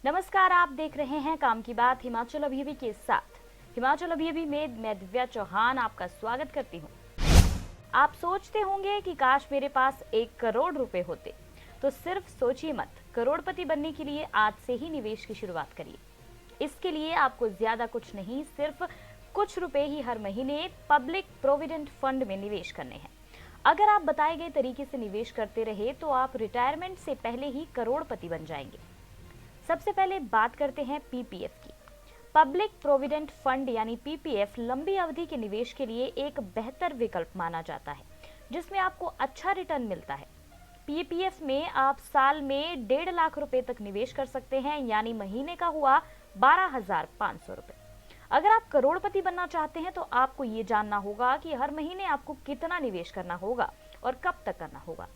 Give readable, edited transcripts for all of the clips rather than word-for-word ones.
नमस्कार, आप देख रहे हैं काम की बात हिमाचल अभी के साथ। हिमाचल अभी में मैं दिव्या चौहान आपका स्वागत करती हूँ। आप सोचते होंगे कि काश मेरे पास 1 करोड़ रुपए होते। तो सिर्फ सोचिए मत, करोड़पति बनने के लिए आज से ही निवेश की शुरुआत करिए। इसके लिए आपको ज्यादा कुछ नहीं, सिर्फ कुछ रुपए ही हर महीने पब्लिक प्रोविडेंट फंड में निवेश करने हैं। अगर आप बताए गए तरीके से निवेश करते रहे तो आप रिटायरमेंट से पहले ही करोड़पति बन जाएंगे। सबसे पहले बात करते हैं पीपीएफ की। पब्लिक प्रोविडेंट फंड यानी पीपीएफ लंबी अवधि के निवेश के लिए एक बेहतर विकल्प माना जाता है, जिसमें आपको अच्छा रिटर्न मिलता है। पीपीएफ में आप साल में 1.5 लाख रुपए तक निवेश कर सकते हैं, यानी महीने का हुआ 12,500 रुपए। अगर आप करोड़पति बनना चाहते हैं तो आपको ये जानना होगा कि हर महीने आपको कितना निवेश करना होगा और कब तक करना होगा।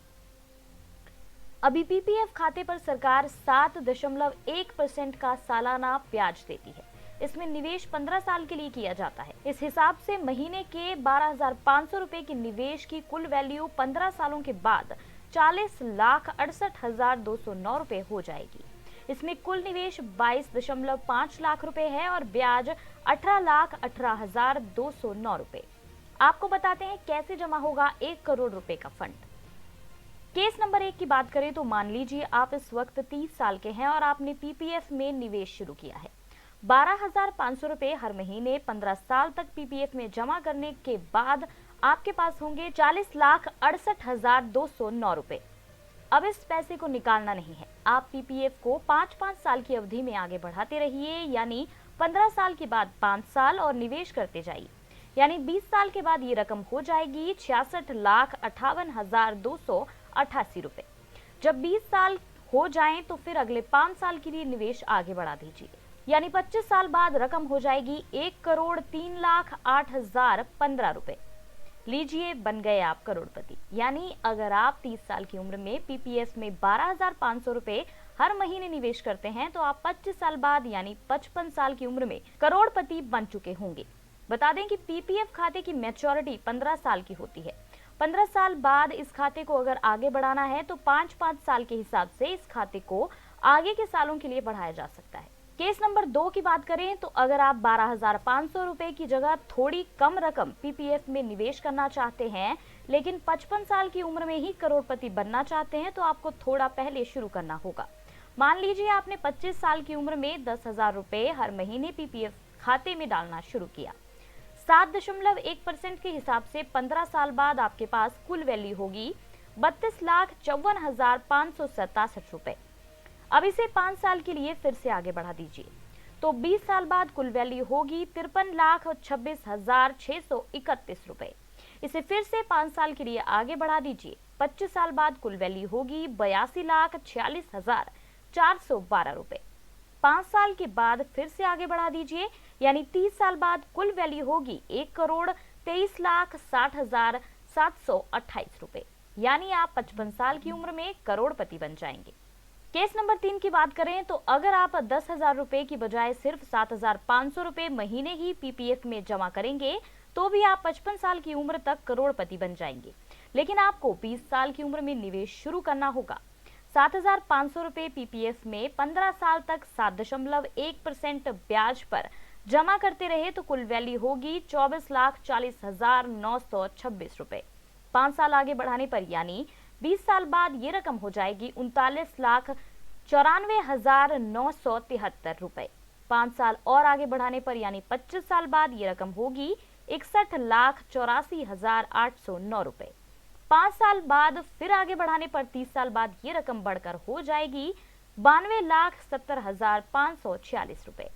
अभी पीपीएफ खाते पर सरकार 7.1% का सालाना ब्याज देती है। इसमें निवेश 15 साल के लिए किया जाता है। इस हिसाब से महीने के 12,500 रुपए की निवेश की कुल वैल्यू 15 सालों के बाद 40,68,209 रुपए हो जाएगी। इसमें कुल निवेश 22.5 लाख रुपए है और ब्याज 18,18,209 रुपए। आपको बताते हैं कैसे जमा होगा 1 करोड़ रुपए का फंड। केस नंबर 1 की बात करें तो मान लीजिए आप इस वक्त 30 साल के हैं और आपने पीपीएफ में निवेश शुरू किया है। 12,500 रुपए हर महीने 15 साल तक पीपीएफ में जमा करने के बाद आपके पास होंगे 40,68,209 रुपए। अब इस पैसे को निकालना नहीं है, आप पीपीएफ को 5-5 साल की अवधि में आगे बढ़ाते रहिए, यानी 15 साल के बाद 5 साल और निवेश करते जाइए। यानी 20 साल के बाद ये रकम हो जाएगी 66,58,288 रुपए। जब 20 साल हो जाएं तो फिर अगले 5 साल के लिए निवेश आगे बढ़ा दीजिए, यानी 25 साल बाद रकम हो जाएगी 1,03,08,015 रुपए। लीजिए, बन गए आप करोड़पति। यानी अगर आप 30 साल की उम्र में पीपीएफ में 12,500 रुपए हर महीने निवेश करते हैं तो आप 25 साल बाद यानी 55 साल की उम्र में करोड़पति बन चुके होंगे। बता दें कि पीपीएफ खाते की मैच्योरिटी 15 साल की होती है। 15 साल बाद इस खाते को अगर आगे बढ़ाना है तो 5-5 साल के हिसाब से इस खाते को आगे के सालों के लिए बढ़ाया जा सकता है। केस नंबर 2 की बात करें तो अगर आप 12,500 रुपए की जगह थोड़ी कम रकम पीपीएफ में निवेश करना चाहते हैं, लेकिन 55 साल की उम्र में ही करोड़पति बनना चाहते हैं, तो आपको थोड़ा पहले शुरू करना होगा। मान लीजिए आपने 25 साल की उम्र में 10,000 रुपए हर महीने पीपीएफ खाते में डालना शुरू किया। 7.1% के हिसाब से 15 साल बाद आपके पास कुल वैल्यू होगी 32,54,567 रुपए। अब इसे 5 साल के लिए फिर से आगे बढ़ा दीजिए तो 20 साल बाद कुल वैल्यू होगी 53,26,631 रुपए। इसे फिर से 5 साल के लिए आगे बढ़ा दीजिए। 25 साल बाद कुल वैल्यू होगी 82,46,412 रुपए। 5 साल के बाद फिर से आगे बढ़ा दीजिए, यानी 30 साल बाद कुल वैल्यू होगी 1,23,60,728 रुपए। यानी आप 55 साल की उम्र में करोड़पति बन जाएंगे। केस नंबर 3 की बात करें तो अगर आप 10,000 रुपए की बजाय सिर्फ 7,500 रुपए महीने ही पीपीएफ में जमा करेंगे तो भी आप 55 साल की उम्र तक करोड़पति बन जाएंगे। लेकिन आपको 20 साल की उम्र में निवेश शुरू करना होगा। 7,500 रुपए पीपीएफ में 15 साल तक 7.1% ब्याज पर जमा करते रहे तो कुल वैल्यू होगी 24,40,926 रुपए। 5 साल आगे बढ़ाने पर यानी 20 साल बाद ये रकम हो जाएगी 39,94,973 रुपए। 5 साल और आगे बढ़ाने पर यानी 25 साल बाद ये रकम होगी 61,84,809 रुपए। 5 साल बाद फिर आगे बढ़ाने पर 30 साल बाद ये रकम बढ़कर हो जाएगी 92,70,546 रुपए।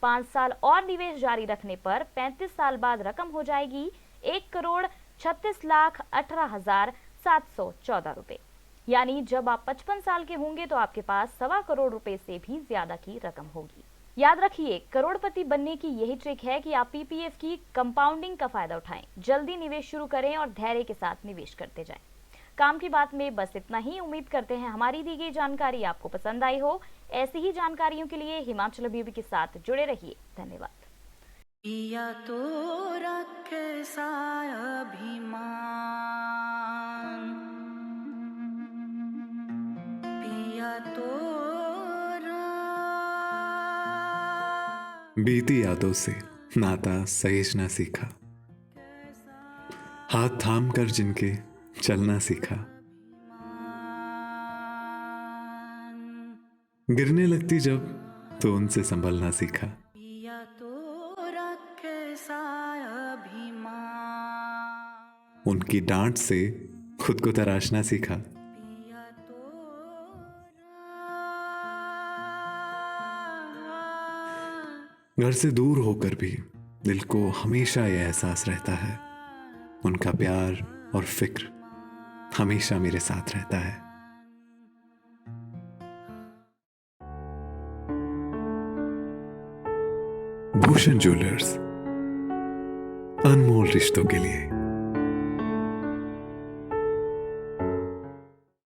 5 साल और निवेश जारी रखने पर 35 साल बाद रकम हो जाएगी 1,36,18,714 रुपए। यानी जब आप 55 साल के होंगे तो आपके पास 1.25 करोड़ रुपए से भी ज्यादा की रकम होगी। याद रखिए, करोड़पति बनने की यही ट्रिक है कि आप पीपीएफ की कंपाउंडिंग का फायदा उठाएं, जल्दी निवेश शुरू करें और धैर्य के साथ निवेश करते जाएं। काम की बात में बस इतना ही। उम्मीद करते हैं हमारी दी गई जानकारी आपको पसंद आई हो। ऐसी ही जानकारियों के लिए हिमाचल अभी के साथ जुड़े रहिए। धन्यवाद। पिया तो रखे अभिमान, पिया तो बीती यादों से नाता सहेजना सीखा, हाथ थाम कर जिनके चलना सीखा, गिरने लगती जब तो उनसे संभलना सीखा। पिया तो रखे सा अभिमान, उनकी डांट से खुद को तराशना सीखा। पिया तो घर से दूर होकर भी दिल को हमेशा यह एहसास रहता है, उनका प्यार और फिक्र हमेशा मेरे साथ रहता है। भूषण ज्वेलर्स, अनमोल रिश्तों के लिए।